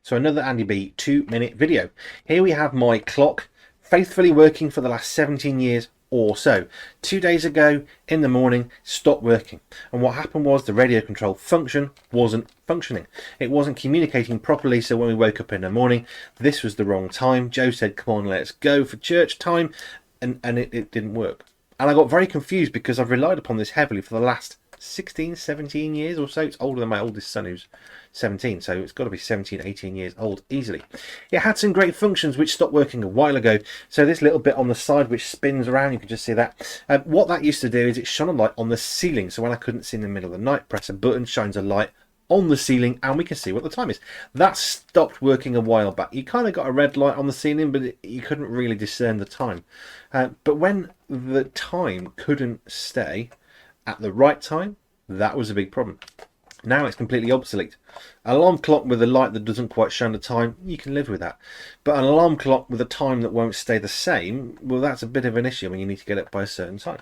So another Andy B 2-minute video. Here we have my clock faithfully working for the last 17 years or so. 2 days ago in the morning, stopped working. And what happened was the radio control function wasn't functioning. It wasn't communicating properly, so when we woke up in the morning, this was the wrong time. Joe said, come on, let's go for church time, and it didn't work. And I got very confused because I've relied upon this heavily for the last 16, 17 years or so. It's older than my oldest son, who's 17, so it's got to be 17, 18 years old easily. It had some great functions which stopped working a while ago. So this little bit on the side which spins around, you can just see that. What that used to do is it shone a light on the ceiling, so when I couldn't see in the middle of the night, press a button, shines a light on the ceiling, and we can see what the time is. That stopped working a while back. You kind of got a red light on the ceiling, but you couldn't really discern the time. But when the time couldn't stay at the right time, that was a big problem. Now it's completely obsolete. An alarm clock with a light that doesn't quite show the time, you can live with that. But an alarm clock with a time that won't stay the same, well, that's a bit of an issue when you need to get up by a certain time.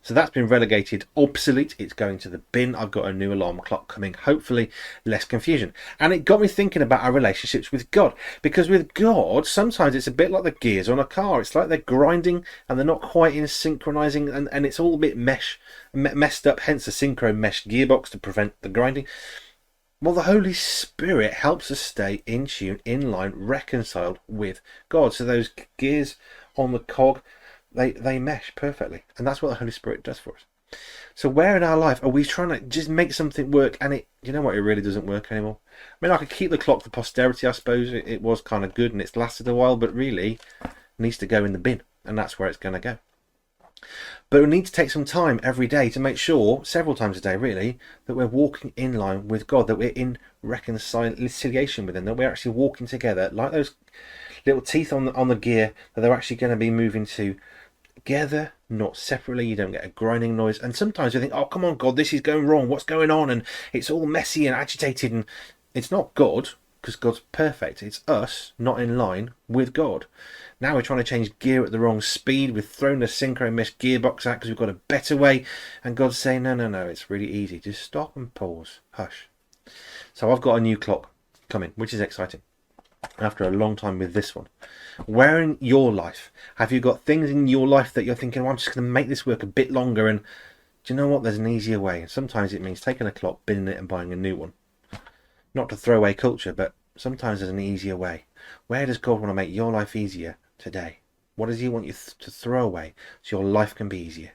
So that's been relegated obsolete. It's going to the bin. I've got a new alarm clock coming, hopefully less confusion. And it got me thinking about our relationships with God. Because with God, sometimes it's a bit like the gears on a car. It's like they're grinding and they're not quite in synchronizing, and it's all a bit messed up, hence the synchro mesh gearbox to prevent the grinding. Well, the Holy Spirit helps us stay in tune, in line, reconciled with God. So those gears on the cog, they mesh perfectly, and that's what the Holy Spirit does for us. So where in our life are we trying to just make something work, and it really doesn't work anymore? I mean, I could keep the clock for posterity, I suppose. It was kind of good and it's lasted a while, but really it needs to go in the bin, and that's where it's going to go. But we need to take some time every day to make sure, several times a day really, that we're walking in line with God, that we're in reconciliation with Him, that we're actually walking together like those little teeth on the gear, that they're actually going to be moving together, not separately. You don't get a grinding noise. And sometimes you think, oh, come on, God, this is going wrong. What's going on? And it's all messy and agitated. And it's not God, because God's perfect. It's us not in line with God. Now we're trying to change gear at the wrong speed. We've thrown the synchro mesh gearbox out because we've got a better way. And God's saying, no, it's really easy. Just stop and pause. Hush. So I've got a new clock coming, which is exciting. After a long time with this one. Where in your life have you got things in your life that you're thinking, well, I'm just going to make this work a bit longer, and do you know what, there's an easier way? And sometimes it means taking a clock, binning it and buying a new one. Not to throw away culture, but sometimes there's an easier way. Where does God want to make your life easier today? What does He want you to throw away so your life can be easier?